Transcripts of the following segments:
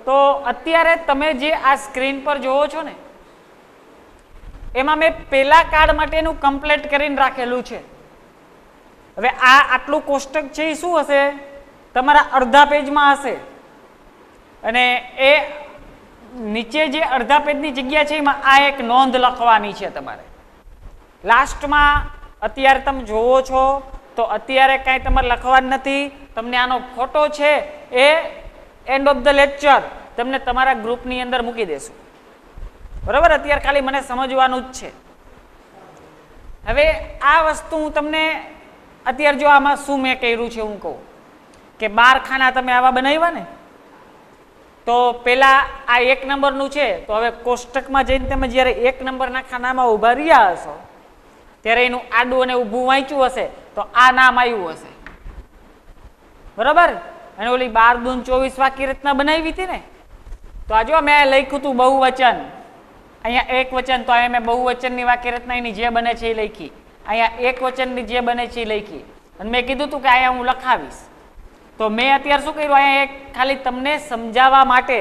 તો અત્યારે તમે જે આ સ્ક્રીન પર જોવો છો ને એમાં મેં પેલા કાર્ડ માટેનું કમ્પ્લીટ કરીને રાખેલું છે. હવે આ આટલું કોષ્ટક છે એ શું હશે, તમારા અડધા પેજમાં હશે અને એ નીચે જે અડધા પેજની જગ્યા છે એમાં આ એક નોંધ લખવાની છે તમારે. લાસ્ટમાં અત્યારે તમે જોવો છો તો અત્યારે કાંઈ તમારે લખવાનું નથી. તમને આનો ફોટો છે એ એન્ડ ઓફ ધ લેક્ચર તમને તમારા ગ્રુપની અંદર મૂકી દેશું. બરાબર, અત્યારે ખાલી મને સમજવાનું જ છે. હવે આ વસ્તુ હું તમને અત્યારે જો આમાં શું મેં કર્યું છે હું કહું કે 12 ખાના તમે આવા બનાવ્યા ને, તો પેલા આ 1 નંબરનું છે, તો હવે કોષ્ટકમાં જઈને તમે જ્યારે 1 નંબરના ખાનામાં ઊભા રહ્યા હશો ત્યારે એનું આડું અને ઊભું વાંચ્યું હશે તો આ નામ આવ્યું હશે. બરાબર, અને ઓલી 12 દૂન 24 વાક્ય રચના બનાવી હતી ને, તો આ જો મેં લખ્યું હતું બહુવચન, અહીંયા એક વચન, તો અહીંયા મેં બહુવચનની વાક્ય રચના એની જે બને છે એ લખી, અહીંયા એક વચનની જે બને છે એ લખી, અને મેં કીધું હતું કે અહીંયા હું લખાવીશ. તો મેં અત્યારે શું કર્યું, અહીંયા એક ખાલી તમને સમજાવવા માટે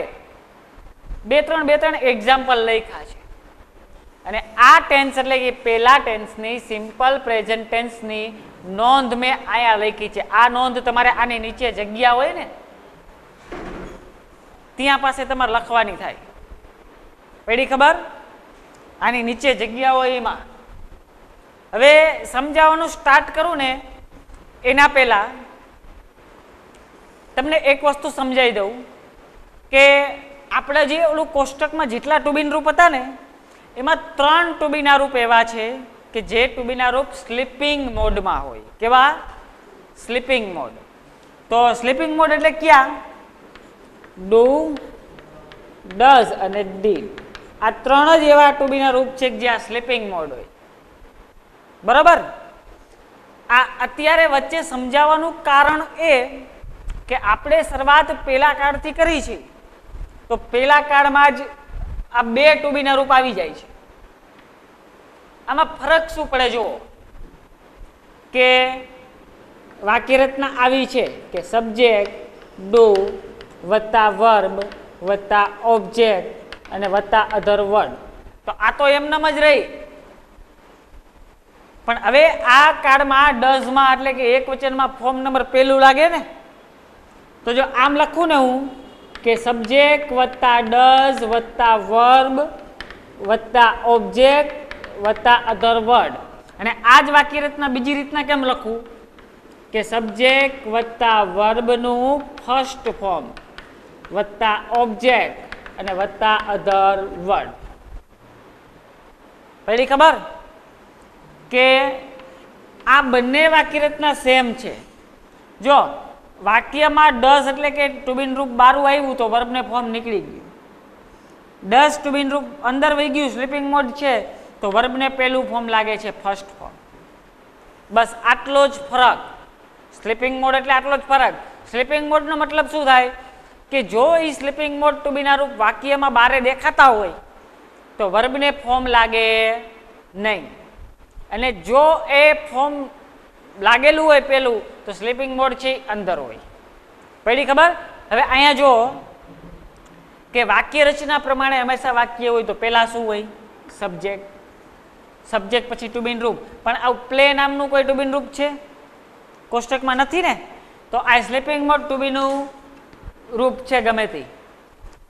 બે ત્રણ એક્ઝામ્પલ લખ્યા છે. અને આ ટેન્સ એટલે કે પેલા ટેન્સની સિમ્પલ પ્રેઝન્ટ ટેન્સની નોંધ મેં અહીંયા લખી છે. આ નોંધ તમારે આની નીચે જગ્યા હોય ને ત્યાં પાસે તમારે લખવાની થાય. પડી ખબર? આની નીચે જગ્યા હોય એમાં. હવે સમજાવવાનું સ્ટાર્ટ કરું ને એના પહેલા તમને એક વસ્તુ સમજાવી દઉં કે આપણે જે ઓલું કોષ્ટકમાં જેટલા ટુ બી રૂપ હતા ને એમાં 3 ટુ બી ના રૂપ એવા છે કે જે ટુ બી ના રૂપ સ્લીપિંગ મોડમાં હોય. કેવા? Sleeping mode. તો સ્લીપિંગ મોડ એટલે ક્યાં? ડુ, ડઝ અને ડીડ. આ 3 જ એવા ટુ બી ના રૂપ છે કે જ્યાં સ્લીપિંગ મોડ હોય. બરાબર, આ અત્યારે વચ્ચે સમજાવવાનું કારણ એ કે આપણે શરૂઆત પેલા કાર્ડથી કરી છે, તો પેલા કાર્ડમાં જ આ 2 ટુ બી ના રૂપ આવી જાય છે. આમાં ફરક શું પડે જુઓ કે વાક્ય રચના આવી છે કે સબ્જેક્ટ ડુ વત્તા વર્બ વત્તા ઓબ્જેક્ટ અને વત્તા અધર વર્ડ. તો આ તો એમનેમ જ રહી, પણ હવે આ કાર્ડમાં ડઝમાં એટલે કે એક વચનમાં ફોર્મ નંબર પહેલું લાગે ને, તો જો આમ લખું ને હું કે સબ્જેક્ટ વત્તા ડઝ વત્તા વર્બ વત્તા ઓબ્જેક્ટ વત્તા અધર વર્ડ, અને આ જ વાક્ય રચના બીજી રીતના કેમ લખું કે સબ્જેક્ટ વત્તા વર્બનું ફર્સ્ટ ફોર્મ વત્તા ઓબ્જેક્ટ અને વત્તા અધર વર્ડ. પહેલી ખબર કે આ બંને વાક્ય રચના સેમ છે. જો વાક્યમાં ડઝ એટલે કે ટુ બી રૂપ 12 આવ્યું તો વર્બને ફોર્મ નીકળી ગયું. ડઝ ટુ બી રૂપ અંદર વહી ગયું, સ્લીપિંગ મોડ છે તો વર્બને પહેલું ફોર્મ લાગે છે ફર્સ્ટ ફોર્મ. બસ આટલો જ ફરક. સ્લીપિંગ મોડ એટલે આટલો જ ફરક. સ્લીપિંગ મોડનો મતલબ શું થાય કે જો એ સ્લીપિંગ મોડ ટુ બી ના રૂપ વાક્યમાં બારે દેખાતા હોય તો વર્બને ફોર્મ લાગે નહીં, અને જો એ ફોર્મ લાગેલું હોય પેલું તો સ્લીપિંગ મોડ છે અંદર હોય. પહેલી ખબર? હવે અહીંયા જો કે વાક્ય રચના પ્રમાણે હંમેશા વાક્ય હોય તો પેલા શું હોય? સબ્જેક્ટ. સબ્જેક્ટ પછી ટુ બી રૂપ. પણ આવું પ્લે નામનું કોઈ ટુ બી રૂપ છે? કોષ્ટકમાં નથી ને. તો આ સ્લીપિંગ મોડ ટુ બી નું રૂપ છે ગમે તે.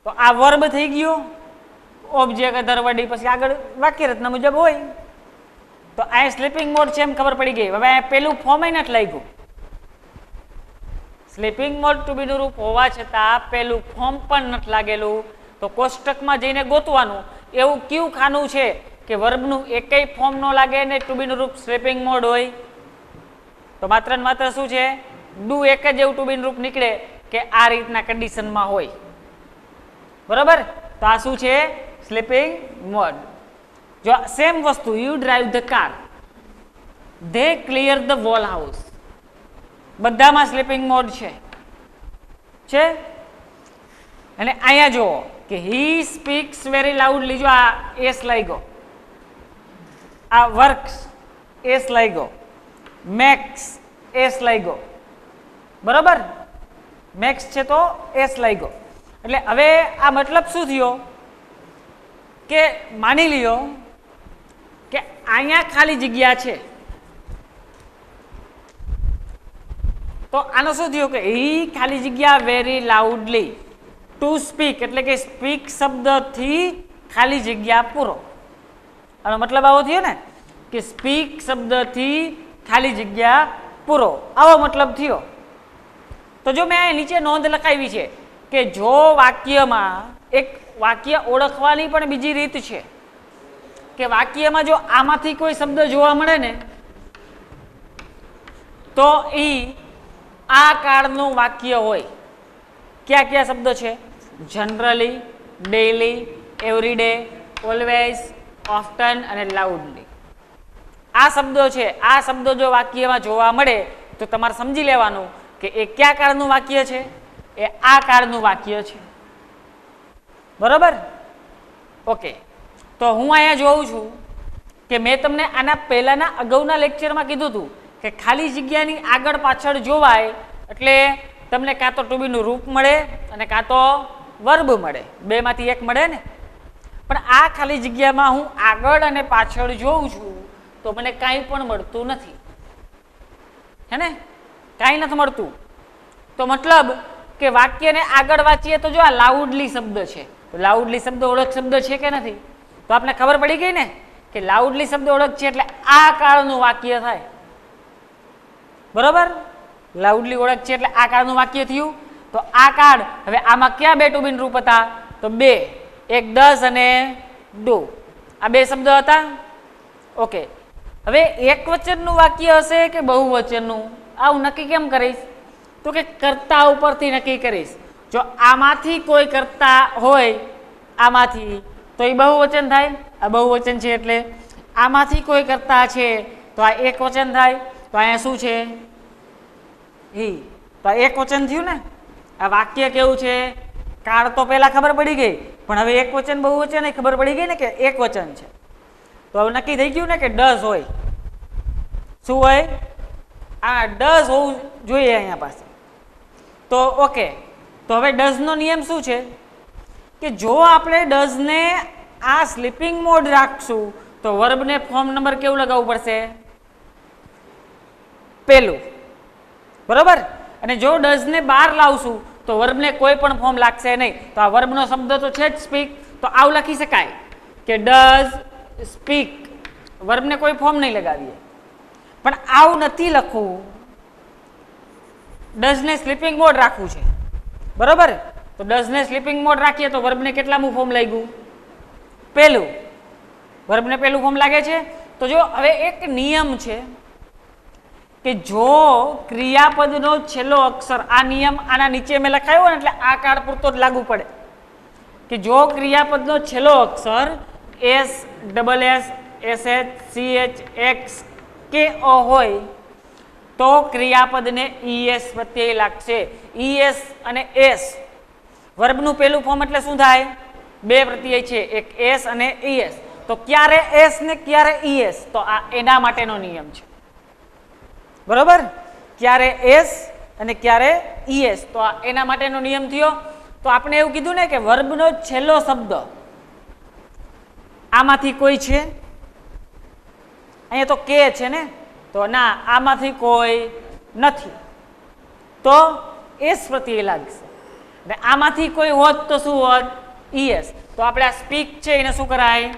તો આ વર્બ થઈ ગયો, ઓબ્જેક્ટ અધર વર્ડ, પછી આગળ વાક્ય રચના મુજબ હોય. તો આ સ્લીપિંગ મોડ છે એમ ખબર પડી ગઈ. હવે આ પેલું ફોર્મ નથી લાગ્યું. સ્લીપિંગ મોડ ટુ બી નું રૂપ હોવા છતાં પેલું ફોર્મ પણ નથી લાગેલું, તો કોષ્ટકમાં જઈને ગોતવાનું એવું કયું ખાનું છે કે વર્બનું એકેય ફોર્મ ન લાગે ને ટુ બી નું રૂપ સ્લીપિંગ મોડ હોય. તો માત્ર ને માત્ર શું છે? ડુ એક જ એવું ટુ બી નું રૂપ નીકળે કે આ રીતના કન્ડિશનમાં હોય. બરાબર, તો આ શું છે? Sleeping mode. જો સેમ વસ્તુ, you drive the car, they clear the wall house, બધામાં સ્લીપિંગ મોડ છે. અને અહીંયા જુઓ કે હી સ્પીક્સ વેરી લાઉડલી. જો આ એસ લાગ્યો, આ વર્ક્સ એસ લાગ્યો, મેક્સ એસ લાગ્યો. બરાબર, મેક્સ છે તો એસ લાગ્યો. એટલે હવે આ મતલબ શું થયો કે માની લ્યો કે અહીંયા ખાલી જગ્યા છે, તો આનો શું થયું કે હી ખાલી જગ્યા વેરી લાઉડલી ટુ સ્પીક, એટલે કે સ્પીક શબ્દથી ખાલી જગ્યા પૂરો. આનો મતલબ આવો થયો ને કે સ્પીક શબ્દથી ખાલી જગ્યા પૂરો, આવો મતલબ થયો. તો જો મેં નીચે નોંધ લખાવી છે કે જો વાક્યમાં એક વાક્ય ઓળખવાની પણ બીજી રીત છે કે વાક્યમાં જો આમાંથી કોઈ શબ્દ જોવા મળે ને તો એ આ કાળનું વાક્ય હોય. કયા કયા શબ્દો છે? જનરલી, ડેઇલી, એવરીડે, ઓલવેઝ, ઓફટન અને લાઉડલી. આ શબ્દો છે. આ શબ્દો જો વાક્યમાં જોવા મળે તો તમારે સમજી લેવાનું કે એ કયા કાળનું વાક્ય છે? એ આ કાળનું વાક્ય છે. બરોબર? ઓકે. તો હું અહીંયા જોઉં છું કે મેં તમને આના પહેલાના અગાઉના લેક્ચરમાં કીધું હતું કે ખાલી જગ્યાની આગળ પાછળ જોવાય એટલે તમને કાં તો ટુ બીનું રૂપ મળે અને કાં તો વર્બ મળે, બેમાંથી એક મળે ને. પણ આ ખાલી જગ્યામાં હું આગળ અને પાછળ જોઉં છું તો મને કાંઈ પણ મળતું નથી, હે ને? કાંઈ નથી મળતું. તો મતલબ કે વાક્યને આગળ વાંચીએ તો જો આ લાઉડલી શબ્દ છે, તો લાઉડલી શબ્દ ઓળખ શબ્દ છે કે નથી? તો આપણે ખબર પડી ગઈ ને કે લાઉડલી શબ્દ ઓળખ છે એટલે આ કાળનું વાક્ય થાય. બરોબર? લાઉડલી ઓળખ છે એટલે આ કાળનું વાક્ય થયું. તો આ કાળ, હવે આમાં ક્યાં બે ટુ બીન રૂપ હતા? તો બે, એક ડઝ અને ડુ, આ બે શબ્દ હતા. ઓકે. હવે એક વચનનું વાક્ય હશે કે બહુવચનનું, આવું નક્કી કેમ કરીશ? તો કે કર્તા ઉપરથી નક્કી કરીશ. જો આમાંથી કોઈ કર્તા હોય, આમાંથી, તો એ બહુવચન થાય. આ બહુવચન છે એટલે આમાંથી કોઈ કર્તા છે તો આ એક વચન થાય. તો અહીંયા શું છે? હી. તો આ એક વચન થયું ને. આ વાક્ય કેવું છે? કાળ તો પહેલા ખબર પડી ગઈ, પણ હવે એક વચન બહુવચન એ ખબર પડી ગઈ ને કે એક વચન છે. તો હવે નક્કી થઈ ગયું ને કે ડઝ હોય. શું હોય? આ ડઝ હોવું જોઈએ અહીંયા પાસે. તો ઓકે. તો હવે ડઝનો નિયમ શું છે કે જો આપણે ડઝને આ સ્લીપિંગ મોડ રાખશું તો વર્બને ફોર્મ નંબર કેવું લગાવવું પડશે? પહેલું. બરોબર? અને જો ડઝને બહાર લાવશું તો વર્બને કોઈ પણ ફોર્મ લાગશે નહીં. તો આ વર્બનો શબ્દ તો છે જ સ્પીક, તો આવું લખી શકાય કે ડઝ સ્પીક. વર્બને કોઈ ફોર્મ નહીં લગાવીએ. પણ આવું નથી લખવું, ડઝને સ્લીપિંગ મોડ રાખવું છે. બરોબર? તો ડઝને સ્લીપિંગ મોડ રાખીએ તો વર્બને કેટલામું ફોર્મ લાગ્યું? પહેલું. વર્બને પહેલું ફોર્મ લાગે છે. તો જો હવે એક નિયમ છે કે જો ક્રિયાપદનો છેલ્લો અક્ષર, આ નિયમ આના નીચે મેં લખાયો ને એટલે આ કાળ પૂરતો જ લાગુ પડે કે જો ક્રિયાપદનો છેલ્લો અક્ષર S, double S, S H, C H, X કે ઓ હોય તો ક્રિયાપદને ઈએસ પ્રત્યય લાગશે. ઈએસ અને એસ, વર્બનું પહેલું ફોર્મ એટલે શું થાય? બે પ્રત્યય છે, એક એસ અને ઈએસ. તો ક્યારે એસ ને ક્યારે ઈએસ? તો આ એના માટેનો નિયમ છે. બરોબર? ક્યારે એસ અને ક્યારે ઈએસ, તો આ એના માટેનો નિયમ થયો. તો આપણે એવું કીધું ને કે વર્બનો છેલ્લો શબ્દ આમાંથી કોઈ છે? અહીંયા તો કે છે ને, તો ના, આમાંથી કોઈ નથી, તો એસ પ્રત્યય લાગશે. અને આમાંથી કોઈ હોત તો શું હોત? ઈએસ. તો આપણે આ સ્પીક છે એને શું કરાય?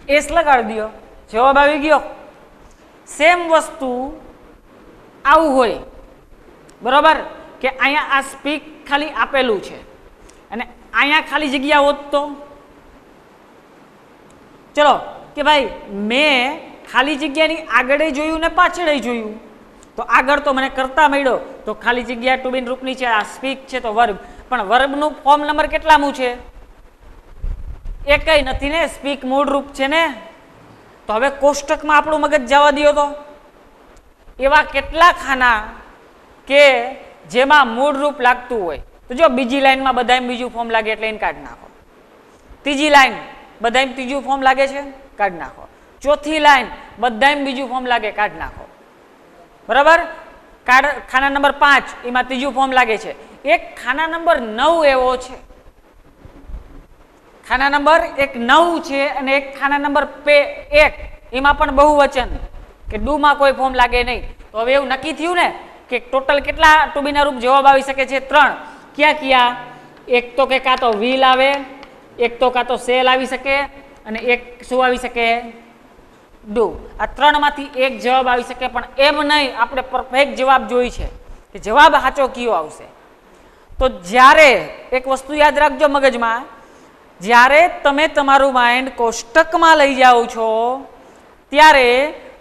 એસ લગાડી દો, જવાબ આવી ગયો. સેમ વસ્તુ આવું હોય. બરોબર? કે અહીંયા આ સ્પીક ખાલી આપેલું છે અને અહીંયા ખાલી જગ્યા હોત તો ચલો કે ભાઈ મેં ખાલી જગ્યાની આગળ જોયું ને પાછળ જોયું, તો આગળ તો મને કરતા મળ્યો તો ખાલી જગ્યા ટુ બીન રૂપની છે, આ સ્પીક છે તો વર્બ. પણ વર્બનું ફોર્મ નંબર કેટલામું છે? એકય નથી ને, સ્પીક મૂળ રૂપ છે ને. તો હવે કોષ્ટકમાં આપણું મગજ જવા દો. તો એવા કેટલા ખાના કે જેમાં મૂળ રૂપ લાગતું હોય. તો જો બીજી લાઈનમાં બધામાં બીજું ફોર્મ લાગે એટલે એને કાઢી નાખો. ત્રીજી લાઈન બધામાં ત્રીજું ફોર્મ લાગે છે, કાઢી નાખો. ચોથી લાઈન બધામાં બીજું ફોર્મ લાગે, કાઢી નાખો. બરાબર? ખાના નંબર 5 એમાં ત્રીજું ફોર્મ લાગે છે, એક ખાના નંબર 9 એવો છે, ખાના નંબર એક 9 છે અને એક ખાના નંબર 1 એમાં પણ બહુવચન કે ડુ માં કોઈ ફોર્મ લાગે નહીં. તો હવે એવું નક્કી થયું ને કે ટોટલ કેટલા ટુ બી ના રૂપ જવાબ આવી શકે છે? 3. ક્યાં ક્યાં? એક તો કે કાં તો વિલ આવે, એક તો કાં તો સેલ આવી શકે અને એક શું આવી શકે? ડુ. આ 3 માંથી એક જવાબ આવી શકે, પણ એમ નહીં, આપણે પરફેક્ટ જવાબ જોઈ છે કે જવાબ સાચો કયો આવશે. તો જ્યારે એક વસ્તુ યાદ રાખજો મગજમાં, જ્યારે તમે તમારું માઇન્ડ કોષ્ટકમાં લઈ જાઓ છો ત્યારે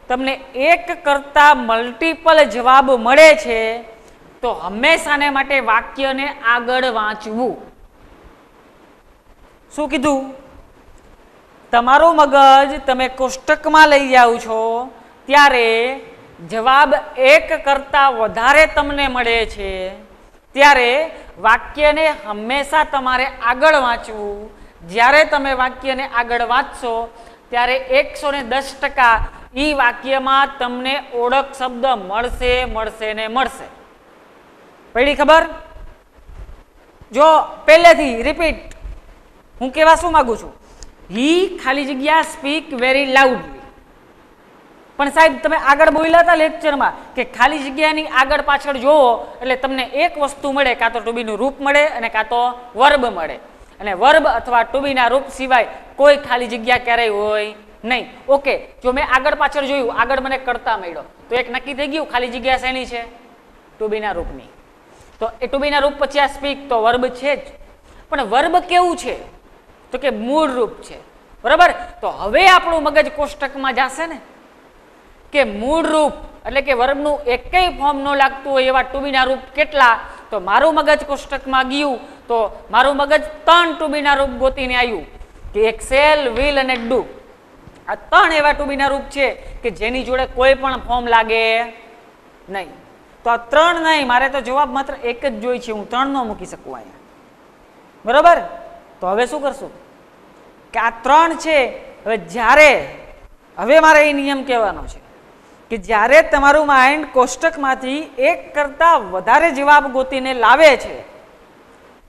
તમને એક કરતા મલ્ટિપલ જવાબ મળે છે, તો હંમેશાને માટે વાક્યને આગળ વાંચવું. શું કીધું? તમારું મગજ તમે કોષ્ટકમાં લઈ જાઓ છો ત્યારે જવાબ એક કરતા વધારે તમને મળે છે, ત્યારે વાક્યને હંમેશા તમારે આગળ વાંચવું. જ્યારે તમે વાક્યને આગળ વાંચશો ત્યારે 110% ઈ વાક્યમાં તમને ઓળખ શબ્દ મળશે મળશે ને મળશે. પડી ખબર? જો પહેલેથી રિપીટ હું કહેવા શું માંગુ છું, હી ખાલી જગ્યા સ્પીક વેરી લાઉડલી. પણ સાહેબ તમે આગળ બોલ્યા હતા લેક્ચરમાં કે ખાલી જગ્યાની આગળ પાછળ જોવો એટલે તમને એક વસ્તુ મળે, કાં તો ટુ બી નું રૂપ મળે અને કાં તો વર્બ મળે, અને વર્બ અથવા ટુ બી ના રૂપ સિવાય કોઈ ખાલી જગ્યા ક્યારેય હોય નહીં. ઓકે, જો મેં આગળ પાછળ જોયું, આગળ મને કરતા મળ્યો તો એક નક્કી થઈ ગયું ખાલી જગ્યા શેની છે? ટુ બી ના રૂપની. તો એ ટુ બી ના રૂપ પછી આ સ્પીક તો વર્બ છે જ, પણ વર્બ કેવું છે? તો કે મૂળ રૂપ છે. બરાબર? તો હવે આપણું મગજ કોષ્ટકમાં જશે ને કે મૂળ રૂપ એટલે કે વર્બનું એકેય ફોર્મ ન લાગતું હોય એવા ટુ બી ના રૂપ કેટલા? તો મારું મગજ કોષ્ટકમાં ગયું તો મારું મગજ 3 ટુ બી ના રૂપ ગોતીને આવ્યું કે એક સેલ, વિલ અને ડુ. આ 3 એવા ટુ બી ના રૂપ છે કે જેની જોડે કોઈ પણ ફોર્મ લાગે નહીં. તો આ 3 નહીં, મારે તો જવાબ માત્ર એક જ જોઈ છે, હું 3 ન મૂકી શકું અહીંયા. બરાબર? તો હવે શું કરશું કે આ 3 છે. હવે જ્યારે હવે મારે એ નિયમ કહેવાનો છે કે જ્યારે તમારું માઇન્ડ કોષ્ટકમાંથી એક કરતા વધારે જવાબ ગોતીને લાવે છે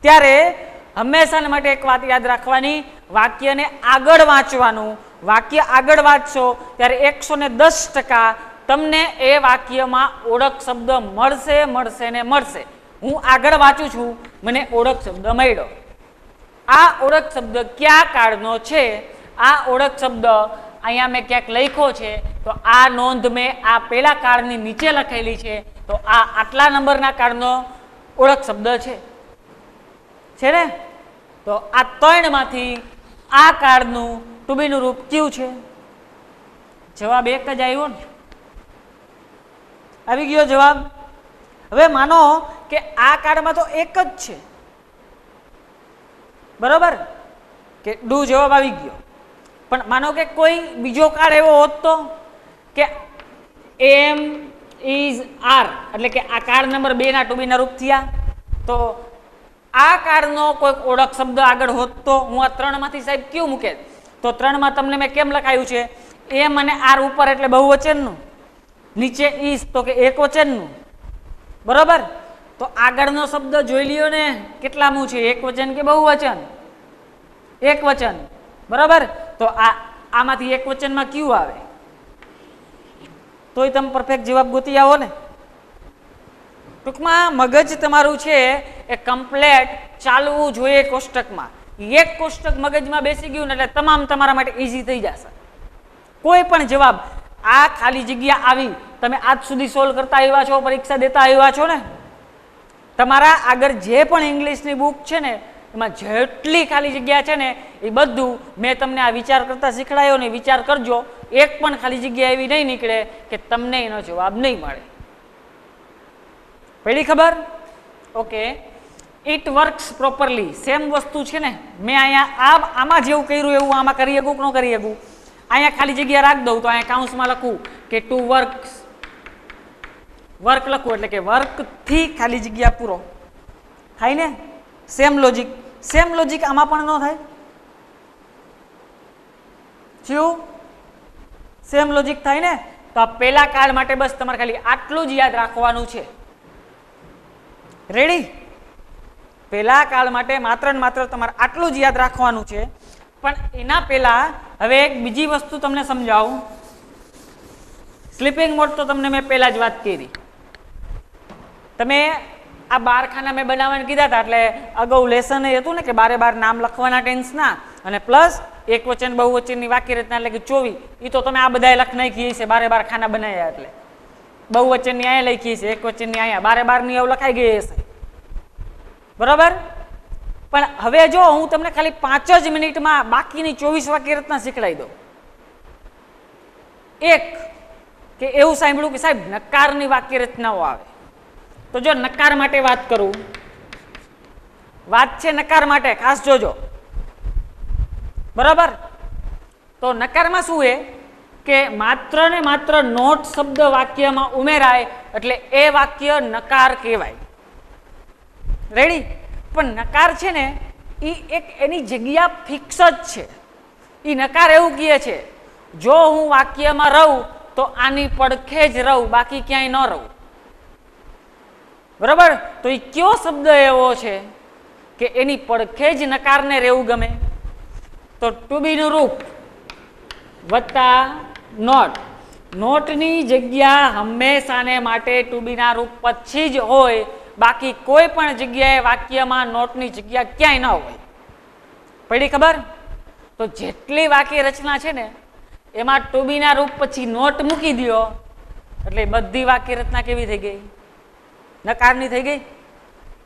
ત્યારે હંમેશા માટે એક વાત યાદ રાખવાની, વાક્યને આગળ વાંચવાનું. વાક્ય આગળ વાંચશો ત્યારે 110% તમને એ વાક્યમાં ઓળખ શબ્દ મળશે મળશે ને મળશે. હું આગળ વાંચું છું, મને ઓળખ શબ્દ મળ્યો. આ ઓળખ શબ્દ કયા કાળનો છે? આ ઓળખ શબ્દ અહીંયા મેં ક્યાંક લખ્યો છે, તો આ નોંધ મેં આ પેલા કાર્ડની નીચે લખેલી છે. તો આ આટલા નંબરના કાર્ડનો ઓળખ શબ્દ છે ને? તો આ 3 માંથી આ કાર્ડનું ટુ બી નું રૂપ કયું છે? જવાબ એક જ આવ્યો ને? આવી ગયો જવાબ? હવે માનો કે આ કાર્ડમાં તો એક જ છે, બરોબર? કે ડુ જવાબ આવી ગયો, પણ માનો કે કોઈ બીજો કાર્ડ એવો હોત તો કે એમ ઇઝ આર એટલે કે આ કાર્ડ નંબર 2 ના ટુ બી ના રૂપ થયા, તો આ કાર્ડનો કોઈ ઓળખ શબ્દ આગળ હોત તો હું આ 3 માંથી સાહેબ કયું મૂકે? તો 3 માં તમને મેં કેમ લખાયું છે? એમ અને આર ઉપર એટલે બહુવચનનું, નીચે ઇઝ તો કે એક વચનનું. બરોબર? તો આગળનો શબ્દ જોઈ લ્યો ને કેટલામું છે? એક વચન કે બહુવચન? એક વચન. બરાબર? તો આમાંથી એક વચનમાં કયું આવે? તોય તમે પરફેક્ટ જવાબ ગોતી આવો ને. ટૂંકમાં મગજ તમારું છે એ કમ્પ્લેટ ચાલવું જોઈએ કોષ્ટકમાં. એક કોષ્ટક મગજમાં બેસી ગયું ને એટલે તમામ તમારા માટે ઈઝી થઈ જશે. કોઈ પણ જવાબ, આ ખાલી જગ્યા આવી, તમે આજ સુધી સોલ્વ કરતા આવ્યા છો, પરીક્ષા દેતા આવ્યા છો ને, તમારા આગળ જે પણ ઇંગ્લિશની બુક છે ને એમાં જેટલી ખાલી જગ્યા છે ને એ બધું મેં તમને આ વિચાર કરતા શીખડાયો ને. વિચાર કરજો, એક પણ ખાલી જગ્યા એવી નહીં નીકળે કે તમને એનો જવાબ નહીં મળે. પડી ખબર? Okay, it works properly. Same વસ્તુ છે ને, મેં અહીંયા આમાં જેવું કર્યું એવું આમાં કરી શકું કે ન કરી શકું? અહીંયા ખાલી જગ્યા રાખ દઉં તો અહીંયા કાઉન્સમાં લખું કે ટુ વર્ક્સ, વર્ક લખું એટલે કે વર્કથી ખાલી જગ્યા પૂરો થાય ને. સેમ લોજિક, સેમ લોજિક આમાં પણ ન થાય? શું સેમ લોજિક થાય ને? તો આ પેલા કાર્ડ માટે બસ તમારે ખાલી આટલું જ યાદ રાખવાનું છે. રેડી? પહેલા કાળ માટે માત્ર ને માત્ર તમારે આટલું જ યાદ રાખવાનું છે. પણ એના પહેલા હવે એક બીજી વસ્તુ તમને સમજાવું. સ્લીપિંગ મોડ તો તમને મેં પહેલા જ વાત કરી. તમે આ 12 ખાના મેં બનાવવાનું કીધા હતા એટલે અગાઉ લેસન એ હતું ને કે 12 નામ લખવાના ટેન્સના અને પ્લસ એક વચન બહુવચનની વાક્ય રચના એટલે કે 24 એ તો તમે આ બધાએ લખ નાખી છે 12 ખાના બનાવ્યા એટલે બહુવચનની અહીંયા લખી છે એક વચનની અહીંયા 12 ની એવું લખાઈ ગઈ હશે બરાબર. પણ હવે જો હું તમને ખાલી 5 જ મિનિટમાં બાકીની 24 વાક્ય રચના શીખડાવી દઉં. એક કે એવું સાંભળ્યું કે સાહેબ નકારની વાક્ય રચનાઓ આવે તો જો નકાર માટે વાત કરું, વાત છે નકાર માટે, ખાસ જોજો બરાબર. તો નકારમાં શું છે કે માત્ર ને માત્ર નોટ શબ્દ વાક્યમાં ઉમેરાય એટલે એ વાક્ય નકાર કહેવાય. રેડી? પણ નકાર છે ને એ એક એની જગ્યા ફિક્સ જ છે. એ નકાર એવું કહે છે જો હું વાક્યમાં રહું તો આની પડખે જ રહું, બાકી ક્યાંય ન રહું. બરાબર? તો એ કયો શબ્દ એવો છે કે એની પડખે જ નકારને રહેવું ગમે? તો ટુ બી નું રૂપ વત્તા નોટ. નોટની જગ્યા હંમેશાને માટે ટુ બી ના રૂપ પછી જ હોય, બાકી કોઈ પણ જગ્યાએ વાક્યમાં નોટની જગ્યા ક્યાંય ન હોય. પડી ખબર? તો જેટલી વાક્ય રચના છે ને એમાં ટુ બી ના રૂપ પછી નોટ મૂકી દો એટલે બધી વાક્ય રચના કેવી થઈ ગઈ? નકારની થઈ ગઈ.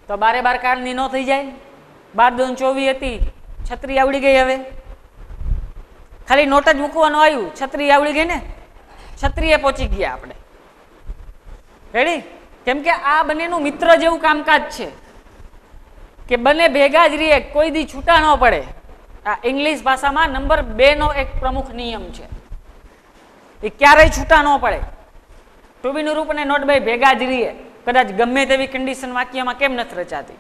તો 12 કાળની ન થઈ જાય? 12 દુ 24 હતી, છત્રી આવડી ગઈ. હવે ખાલી નોટ જ મૂકવાનું આવ્યું, છત્રી આવડી ગઈ ને, છત્રીએ પહોંચી ગયા આપણે. રેડી? કેમ કે આ બંનેનું મિત્ર જેવું કામકાજ છે કે બંને ભેગા જ રહીએ, કોઈ દી છૂટા ન પડે. આ ઇંગ્લિશ ભાષામાં નંબર 2 નો એક પ્રમુખ નિયમ છે, એ ક્યારેય છૂટા ન પડે. ટુ બી નું રૂપ અને નોટ બે ભેગા જ રહીએ, કદાચ ગમે તેવી કન્ડિશન વાક્યમાં કેમ નથી રચાતી.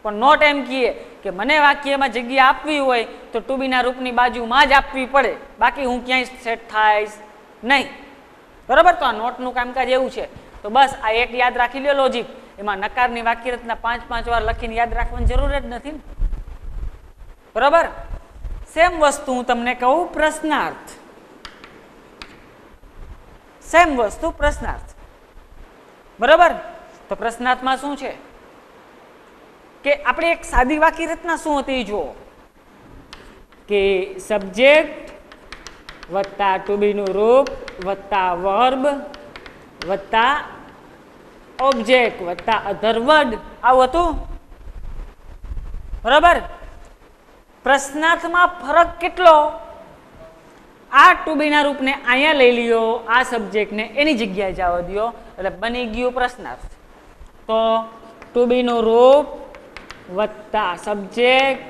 પણ નોટ એમ કહે કે મને વાક્યમાં જગ્યા આપવી હોય તો ટુ બી ના રૂપની બાજુમાં જ આપવી પડે, બાકી હું ક્યાંય સેટ થાઈશ નહીં. બરાબર? તો આ નોટનું કામકાજ એવું છે. તો બસ આ એક યાદ રાખી લો લોજિક. એમાં નકારની વાક્ય રચના 5 વાર લખીને યાદ રાખવાની જરૂર જ નથી ને. બરાબર? સેમ વસ્તુ હું તમને કહું પ્રશ્નાર્થ. સેમ વસ્તુ પ્રશ્નાર્થ. બરાબર? તો પ્રશ્નાર્થમાં શું છે કે આપણે એક સાદી વાક્ય રચના શું હતી જુઓ કે સબ્જેક્ટ વત્તા ટુ બી નું રૂપ વત્તા વર્બ વત્તા ઓબ્જેક્ટ વત્તા અધર વર્ડ, આવું હતું. બરાબર? પ્રશ્નાર્થમાં ફરક કેટલો? આ ટુ બી ના રૂપને અહીંયા લઈ લ્યો, આ સબ્જેક્ટને એની જગ્યાએ જવા દો એટલે બની ગયું પ્રશ્નાર્થ. તો ટુ બી નું રૂપ વત્તા સબ્જેક્ટ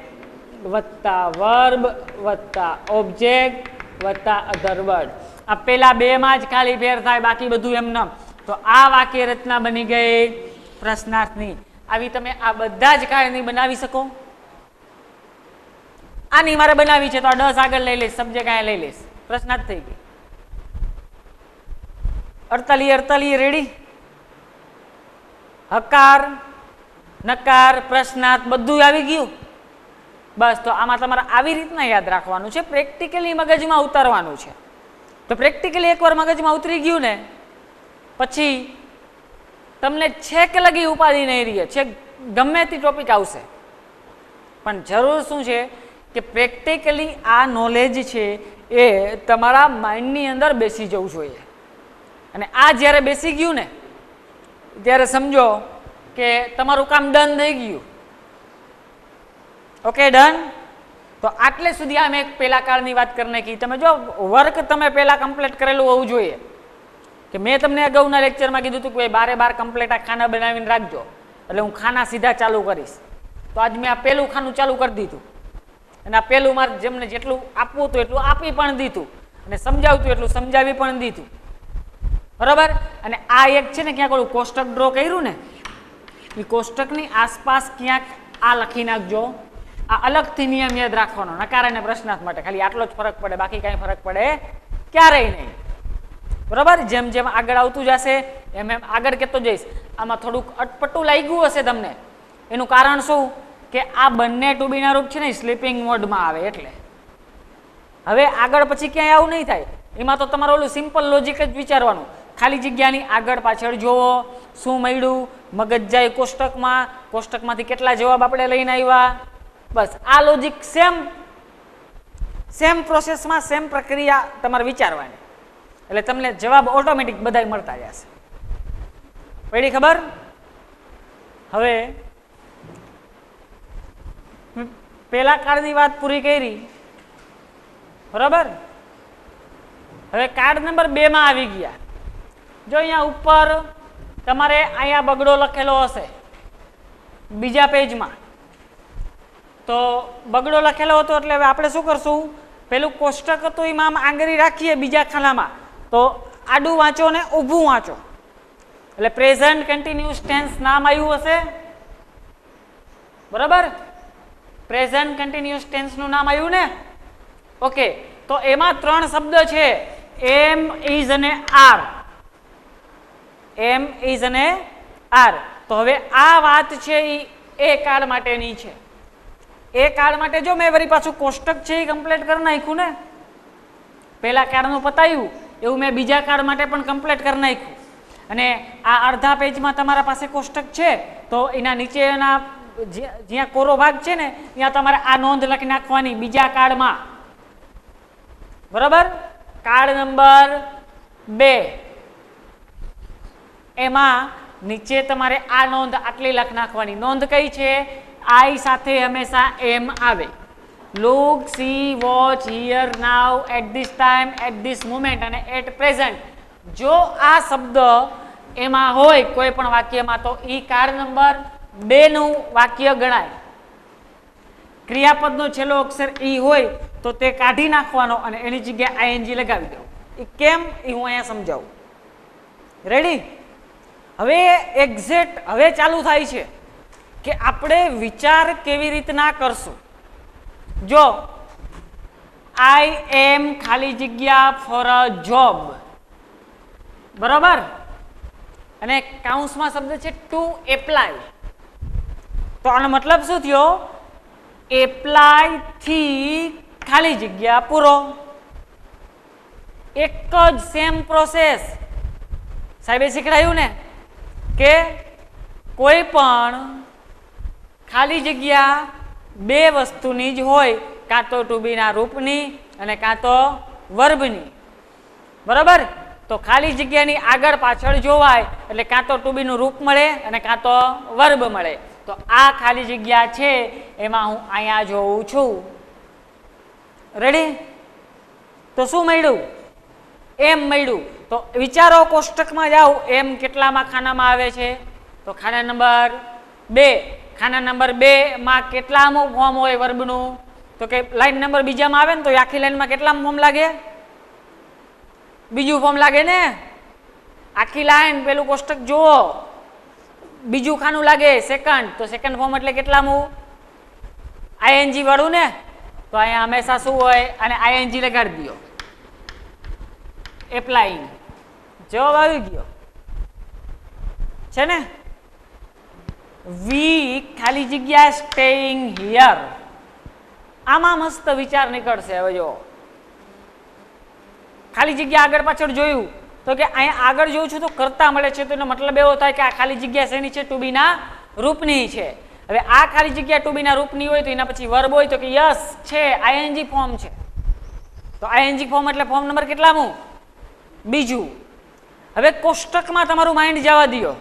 વત્તા વર્બ વત્તા ઓબ્જેક્ટ વત્તા અધર વર્ડ. આ પેલા બે માં જ ખાલી ફેર થાય, બાકી બધું એમને. તો આ વાક્ય રચના બની ગઈ પ્રશ્નાર્થની. આવી તમે આ બધા જ કાળની બનાવી શકો. આની મારે બનાવી છે તો આ 10 આગળ લઈ લઈશ, સબ્જેક્ટ અહીંયા લઈ લઈશ, પ્રશ્નાર્થ થઈ ગઈ. 48 રેડી? હકાર નકાર પ્રશ્નાર્થ બધું આવી ગયું. બસ તો આમાં તમારે આવી રીતના યાદ રાખવાનું છે, પ્રેક્ટિકલી મગજમાં ઉતારવાનું છે. તો પ્રેક્ટિકલી એકવાર મગજમાં ઉતરી ગયું ને પછી તમને છેક લગી ઉપાધિ નહીં રહે, છેક ગમે તે ટોપિક આવશે. પણ જરૂર શું છે કે પ્રેક્ટિકલી આ નોલેજ છે એ તમારા માઇન્ડની અંદર બેસી જવું જોઈએ. અને આ જ્યારે બેસી ગયું ને ત્યારે સમજો કે તમારું કામ ડન થઈ ગયું. Okay, done. તો આટલે સુધી આ મેં પહેલા કાળની વાત કરી નાખી. તમે જો વર્ક તમે પહેલા કમ્પ્લીટ કરેલું હોવું જોઈએ. કે મેં તમને અગાઉના લેક્ચરમાં કીધું હતું કે 12 કમ્પ્લીટ આ ખાના બનાવીને રાખજો, એટલે હું ખાના સીધા ચાલુ કરીશ. તો આજ મેં આ પહેલું ખાનું ચાલુ કરી દીધું અને આ પહેલું મારે જેમને જેટલું આપવું હતું એટલું આપી પણ દીધું અને સમજાવતું એટલું સમજાવી પણ દીધું. બરાબર? અને આ એક છે ને ક્યાંક ઓલું કોષ્ટક ડ્રો કર્યું ને, એ કોષ્ટકની આસપાસ ક્યાંક આ લખી નાખજો. આ અલગથી નિયમ યાદ રાખવાનો નકાર અને પ્રશ્નાર્થ માટે. ખાલી આટલો જ ફરક પડે, બાકી કાંઈ ફરક પડે ક્યારેય નહીં. બરાબર? જેમ જેમ આગળ આવતું જશે એમ એમ આગળ કહેતો જઈશ. આમાં થોડુંક અટપટું લાગ્યું હશે તમને એનું કારણ શું કે આ બંને ટુ બીના રૂપ છે ને સ્લીપિંગ મોડમાં આવે એટલે. હવે આગળ પછી ક્યાંય આવું નહીં થાય. એમાં તો તમારે ઓલું સિમ્પલ લોજિક જ વિચારવાનું. ખાલી જગ્યાની આગળ પાછળ જોવો, શું મળ્યું, મગજ જાય કોષ્ટકમાં, કોષ્ટકમાંથી કેટલા જવાબ આપણે લઈને આવ્યા. બસ આ લોજિક સેમ પ્રોસેસમાં સેમ પ્રક્રિયા તમારે વિચારવાની, એટલે તમને જવાબ ઓટોમેટિક બધા મળતા જશે. પડી ખબર? હવે પેલા કાર્ડની વાત પૂરી કરી, બરાબર. હવે કાર્ડ નંબર 2 માં આવી ગયા. જો અહીંયા ઉપર તમારે અહીંયા બગડો લખેલો હશે બીજા પેજમાં, તો બગડો લખેલો હતો એટલે હવે આપણે શું કરશું, પેલું કોષ્ટક હતું એમાં આમ આંગળી રાખીએ બીજા ખાનામાં, તો આડું વાંચો ને ઊભું વાંચો એટલે પ્રેઝન્ટ કન્ટિન્યુઅસ ટેન્સ નામ આવ્યું હશે, બરાબર. પ્રેઝન્ટ કન્ટિન્યુઅસ ટેન્સ નું નામ આવ્યું ને. ઓકે, તો એમાં 3 શબ્દ છે, એમ, ઇઝ અને આર. એમ, ઇઝ અને આર. તો હવે આ વાત છે એ કાર્ડ માટેની છે. એ કાર્ડ માટે જો મેં વળી પાછું કોષ્ટક છે એ કમ્પ્લીટ કરી નાખ્યું ને, પહેલા કાર્ડનું પતાવ્યું એવું મેં બીજા કાર્ડ માટે પણ કમ્પ્લીટ કરી નાખ્યું. અને આ અડધા પેજમાં તમારા પાસે કોષ્ટક છે તો એના નીચેના જ્યાં કોરો ભાગ છે ને ત્યાં તમારે આ નોંધ લખી નાખવાની બીજા કાર્ડમાં, બરાબર. કાર્ડ નંબર 2 એમાં નીચે તમારે આ નોંધ આટલી લખી નાખવાની. નોંધ કઈ છે? આઈ સાથે હંમેશા એમ આવે. Look, see, watch, here, now, at this time, at this moment અને એટ પ્રેઝન્ટ. જો આ શબ્દ એમાં હોય કોઈ પણ વાક્યમાં તો ઈ કાર્ડ નંબર 2 નું વાક્ય ગણાય. ક્રિયાપદનો છેલ્લો અક્ષર ઈ હોય તો તે કાઢી નાખવાનો અને એની જગ્યાએ આઈએનજી લગાવી દો. એ કેમ એ હું અહીંયા સમજાવું. રેડી? હવે એક્ઝેક્ટ હવે ચાલુ થાય છે કે આપણે વિચાર કેવી રીતના કરશું. જો આઈ એમ ખાલી જગ્યા ફોર અ જોબ, બરાબર. અને કાઉન્સમાં શબ્દ છે ટુ એપ્લાય. તો આનો મતલબ શું થયો? એપ્લાય થી ખાલી જગ્યા પૂરો. એક જ સેમ પ્રોસેસ. સાહેબે શીખડાયું ને કે કોઈ પણ ખાલી જગ્યા 2 વસ્તુની જ હોય, કાં તો ટુ બી ના રૂપની અને કાં તો વર્બની, બરાબર. તો ખાલી જગ્યાની આગળ પાછળ જોવાય એટલે કાં તો ટુ બી નું રૂપ મળે અને કાં તો વર્બ મળે. તો આ ખાલી જગ્યા છે એમાં હું અહીંયા જોઉં છું. રેડી? તો શું મળ્યું? એમ મળ્યું. તો વિચારો કોષ્ટકમાં જાઓ, એમ કેટલામાં ખાનામાં આવે છે? તો ખાના નંબર 2. ખાના નંબર 2 માં કેટલામું ફોર્મ હોય વર્બનું? તો કે લાઈન નંબર બીજામાં આવે ને તો આખી લાઈનમાં કેટલામું ફોર્મ લાગે? બીજું ફોર્મ લાગે ને. આખી લાઈન પેલું કોષ્ટક જુઓ, બીજું ખાનું લાગે સેકન્ડ. તો સેકન્ડ ફોર્મ એટલે કેટલામું? આઈએનજી વાળું ને. તો અહીંયા હંમેશા શું હોય? અને આઈએનજી લગાડી દો. એપ્લાઇંગ. જવાબ આવી ગયો છે ને. વી ખાલી જગ્યા સ્ટેઇંગ હિયર. આમાં મસ્ત વિચાર નીકળશે. હવે જો ખાલી જગ્યા આગળ પાછળ જોયું તો કે અહીંયા આગળ જોઉં છું તો કરતા મળે છે, તો એનો મતલબ એવો થાય કે આ ખાલી જગ્યા શેની છે? ટુ બી ના રૂપની છે. હવે આ ખાલી જગ્યા ટુ બી ના રૂપની હોય તો એના પછી વર્બ હોય તો કે યસ છે, આઈએનજી ફોર્મ છે. તો આઈએનજી ફોર્મ એટલે ફોર્મ નંબર કેટલામું? બીજું. હવે કોષ્ટકમાં તમારું માઇન્ડ જવા દો.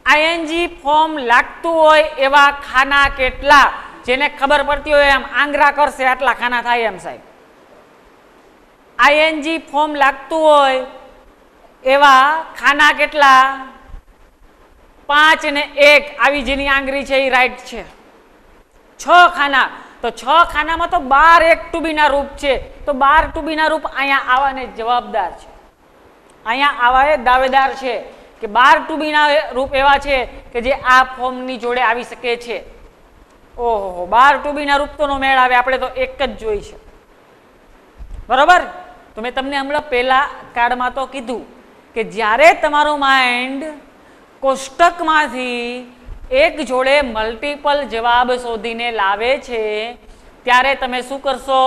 આઈએનજી ફોર્મ લાગતું હોય એવા ખાના કેટલા? જેને ખબર પડતી હોય એમ આંગળા કરશે, આટલા ખાના થાય એમ સાહેબ. આઈએનજી ફોર્મ લાગતું હોય એવા ખાના કેટલા? 5 અને 1 આવી જેની આંગળી છે એ રાઈટ છે. 6 ખાના. તો 6 ખાનામાં તો 12 એક ટુ બી ના રૂપ છે. તો 12 ટુ બી ના રૂપ અહીંયા આવવાને જવાબદાર છે. અહીંયા આવા એ દાવેદાર છે કે 12 ટુ બી ના રૂપ એવા છે કે જે આ ફોર્મની જોડે આવી શકે છે. ઓહો, 12 ટુ બી ના રૂપ તો નો મેળ આવે. આપણે તો એક જ જોઈ છે, બરોબર. તો મેં તમને હમણાં પહેલા કાર્ડમાં તો કીધું કે જ્યારે તમારું માઇન્ડ કોષ્ટકમાંથી એક જોડે મલ્ટિપલ જવાબ શોધીને લાવે છે ત્યારે તમે શું કરશો?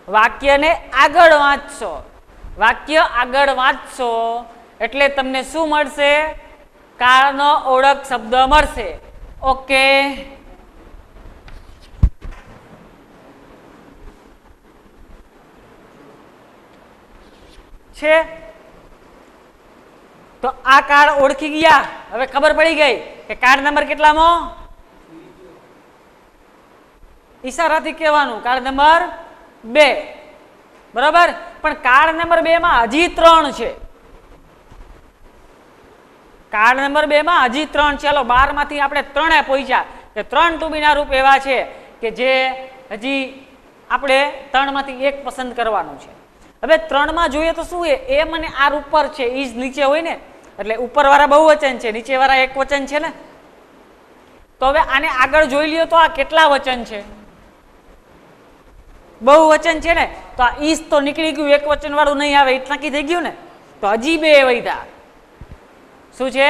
વાક્યને આગળ વાંચશો. વાક્ય આગળ વાંચશો એટલે તમને શું મળશે? કાળનો ઓળખ શબ્દ મળશે. ઓકે, છે તો આ કાર્ડ ઓળખી ગયા. હવે ખબર પડી ગઈ કે કાર્ડ નંબર કેટલામાં? ઈશારાથી કહેવાનું કાર્ડ નંબર 2. બરાબર. પણ કાર્ડ નંબર 2 માં હજી 3 છે. કાર્ડ નંબર 2 માં હજી 3. ચાલો 12 માંથી આપણે 3 પહોંચ્યા કે 3 ટુ બી ના રૂપ એવા છે કે જે હજી આપણે 3 માંથી 1 પસંદ કરવાનું છે. હવે 3 માં જોઈએ તો શું એ મને આર ઉપર છે, ઈજ નીચે હોય ને, એટલે ઉપર વાળા બહુવચન છે, નીચે વાળા એક વચન છે ને. તો હવે આને આગળ જોઈ લ્યો તો આ કેટલા વચન છે? બહુવચન છે ને, તો આ ઈજ તો નીકળી ગયું, એક વચન વાળું નહીં આવે એટલે નક્કી થઈ ગયું ને. તો હજી 2 વધ્યા. શું છે?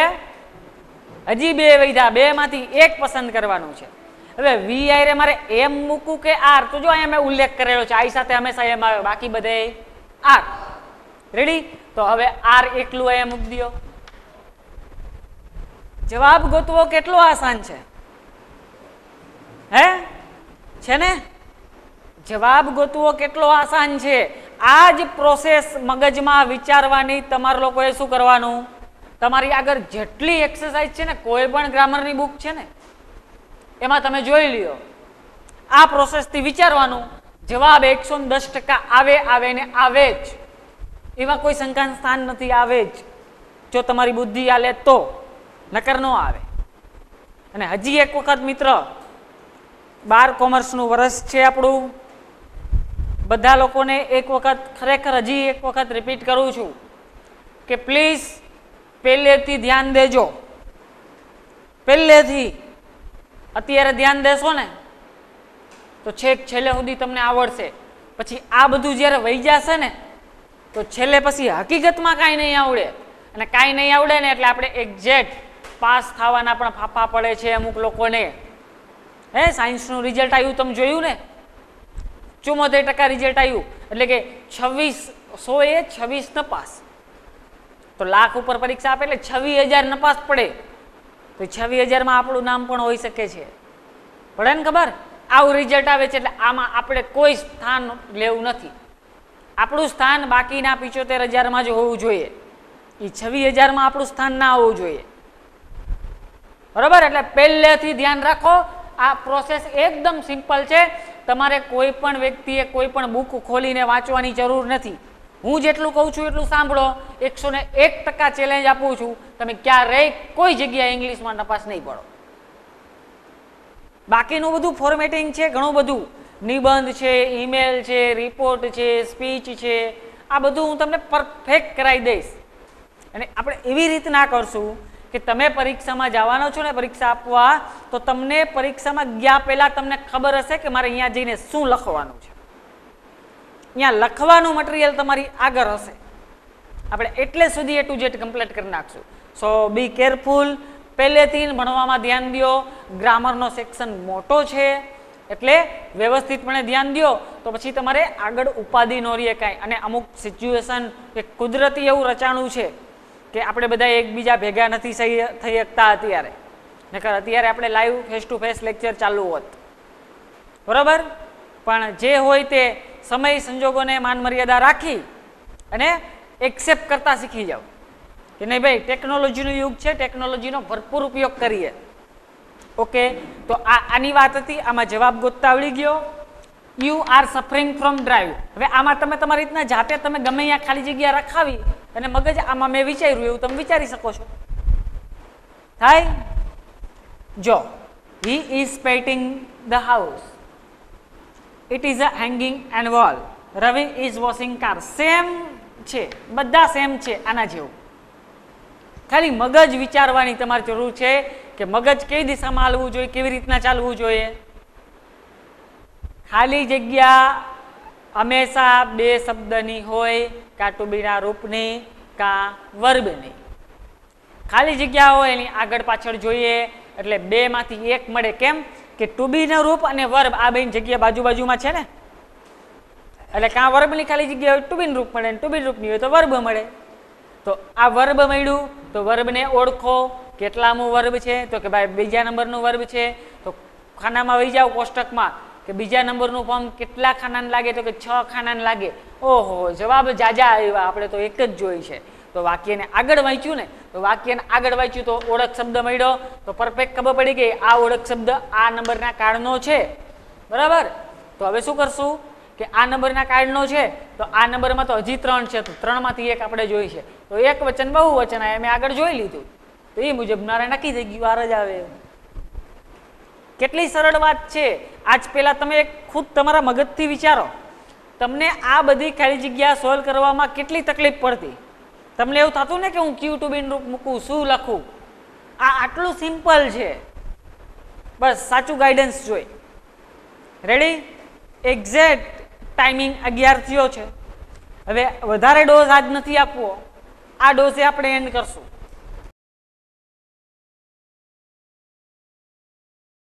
હજી 2 વધ્યા. 2 માંથી 1 પસંદ કરવાનું છે. હવે વી આર મારે એમ મૂકું કે આર? તો જો અહીંયા મેં ઉલ્લેખ કરેલો છે, આઈ સાથે હંમેશા એમ આવે, બાકી બધે આર. રેડી? તો હવે આર એકલું અહીંયા મૂકી દો. જવાબ ગોતવો કેટલો આસાન છે, હે? છે ને? જવાબ ગોતવો કેટલો આસાન છે. આ જ પ્રોસેસ મગજમાં વિચારવાની તમારા લોકોએ શું કરવાનું? તમારી આગળ જેટલી એક્સરસાઇઝ છે ને, કોઈ પણ ગ્રામરની બુક છે ને એમાં તમે જોઈ લ્યો, આ પ્રોસેસથી વિચારવાનું. જવાબ 110% આવે ને આવે જ. એમાં કોઈ શંકાનું સ્થાન નથી, આવે જ. જો તમારી બુદ્ધિ હાલે તો, નકર ન આવે. અને હજી એક વખત મિત્ર, 12 કોમર્સનું વર્ષ છે આપણું. બધા લોકોને એક વખત ખરેખર હજી એક વખત રિપીટ કરું છું કે પ્લીઝ પહેલેથી ધ્યાન દેજો. પહેલેથી અત્યારે ધ્યાન દેશો ને તો છેક છેલ્લે સુધી તમને આવડશે. પછી આ બધું જ્યારે વહી જશે ને તો છેલ્લે પછી હકીકતમાં કાંઈ નહીં આવડે. અને કાંઈ નહીં આવડે ને એટલે આપણે એક્ઝેક્ટ પાસ થવાના પણ ફાફા પડે છે અમુક લોકોને. હે, સાયન્સનું રિઝલ્ટ આવ્યું, તમે જોયું ને, 74% રિઝલ્ટ આવ્યું. એટલે કે 26 નપાસ. તો લાખ ઉપર પરીક્ષા આપે એટલે 26,000 નપાસ પડે. તો 26,000 માં આપણું નામ પણ હોઈ શકે છે. પડે ને ખબર? આવું રિઝલ્ટ આવે છે. એટલે આમાં આપણે કોઈ સ્થાન લેવું નથી. આપણું સ્થાન બાકીના 75,000 માં જ હોવું જોઈએ. એ 26,000 માં આપણું સ્થાન ના હોવું જોઈએ. બરોબર? એટલે પહેલેથી ધ્યાન રાખો. આ પ્રોસેસ એકદમ સિમ્પલ છે. તમારે કોઈ પણ વ્યક્તિએ કોઈ પણ બુક ખોલીને વાંચવાની જરૂર નથી. હું જેટલું કહું છું એટલું સાંભળો. 101% ચેલેન્જ આપું છું, તમે ક્યારેય કોઈ જગ્યાએ ઇંગ્લિશમાં નપાસ નહીં પડો. બાકીનું બધું ફોર્મેટિંગ છે, ઘણું બધું નિબંધ છે, ઈમેલ છે, રિપોર્ટ છે, સ્પીચ છે, આ બધું હું તમને પરફેક્ટ કરાવી દઈશ. અને આપણે એવી રીતના કરશું કે તમે પરીક્ષામાં જવાનો છો ને પરીક્ષા આપવા, તો તમને પરીક્ષામાં ગયા પહેલા તમને ખબર હશે કે મારે અહીંયા જઈને શું લખવાનું છે. અહીંયા લખવાનું મટીરિયલ તમારી આગળ હશે. આપણે એટલે સુધી A to Z કમ્પ્લીટ કરી નાખશું. સો બી કેરફુલ. પહેલેથી ભણવામાં ધ્યાન દો. ગ્રામરનો સેક્શન મોટો છે એટલે વ્યવસ્થિતપણે ધ્યાન દો, તો પછી તમારે આગળ ઉપાધિ ન રહે કાંઈ. અને અમુક સિચ્યુએશન એક કુદરતી એવું રચાણું છે કે આપણે બધા એકબીજા ભેગા નથી થઈ શકતા અત્યારે. નકર અત્યારે આપણે live face to face lecture ચાલુ હોત. બરાબર? પણ જે હોય તે સમય સંજોગોને માન મર્યાદા રાખી અને એક્સેપ્ટ કરતા શીખી જાઓ કે નહીં ભાઈ, ટેકનોલોજીનું યુગ છે, ટેકનોલોજીનો ભરપૂર ઉપયોગ કરીએ. ઓકે, તો આની વાત હતી. આમાં જવાબ ગોતતા આવડી ગયો. You are suffering from drive. હવે આમાં તમે તમારી રીતના જાતે તમે ગમે અહીંયા ખાલી જગ્યા રખાવી અને મગજ આમાં મેં વિચાર્યું એવું તમે વિચારી શકો છો. થાય? જો, he is painting the house. It is a hanging and wall. Ravi is washing car. Same છે, બધા સેમ છે આના જેવું. ખાલી મગજ વિચારવાની તમારી જરૂર છે કે મગજ કઈ દિશામાં હાલવું જોઈએ, કેવી રીતના ચાલવું જોઈએ. ખાલી જગ્યા હંમેશા 2 શબ્દની હોય, કાં ટુ બીના રૂપની કાં વર્બની. ખાલી જગ્યા હોય એની આગળ પાછળ જોઈએ એટલે બે માંથી એક મળે. કેમ કે ટુ બી નું રૂપ અને વર્બ આ બેની જગ્યા બાજુ બાજુમાં છે ને, એટલે કાં વર્બની ખાલી જગ્યા હોય ટુ બી રૂપ મળે, ટુ બી રૂપની હોય તો વર્બ મળે. તો આ વર્બ મળ્યું તો વર્બને ઓળખો. કેટલામું વર્બ છે? તો કે ભાઈ બીજા નંબરનું વર્બ છે. તો ખાનામાં વહી જાઓ કોષ્ટકમાં કે બીજા નંબરનું ફોર્મ કેટલા ખાનાને લાગે? તો કે 6 ખાનાને લાગે. ઓહો, જવાબ જાજા આવ્યા, આપણે તો એક જ જોઈ છે. તો વાક્યને આગળ વાંચ્યું ને, તો વાક્યને આગળ વાંચ્યું તો ઓળખ શબ્દ મળ્યો, તો પરફેક્ટ ખબર પડી ગઈ આ ઓળખ શબ્દ આ નંબરના કાળનો છે. બરાબર. તો હવે શું કરશું કે આ નંબરના કાળનો છે, તો આ નંબરમાં તો હજી 3 છે, તો 3 માંથી એક આપણે જોઈ છે. તો એક વચન બહુવચન આ મેં આગળ જોઈ લીધું, તો એ મુજબ મારે નક્કી થઈ ગયું આ જ આવે. કેટલી સરળ વાત છે. આજ પહેલા તમે ખુદ તમારા મગજથી વિચારો, તમને આ બધી ખાલી જગ્યા સોલ્વ કરવામાં કેટલી તકલીફ પડતી. તમને એવું થતું ને કે હું ક્યુ ટુ બી રૂપ મૂકું, શું લખું? આ આટલું સિમ્પલ છે, બસ સાચું ગાઈડન્સ જોઈ. રેડી? એક્ઝેક્ટ ટાઈમિંગ 11 થયો છે. હવે વધારે ડોઝ આજ નથી આપવો, આ ડોઝે આપણે એન્ડ કરશું.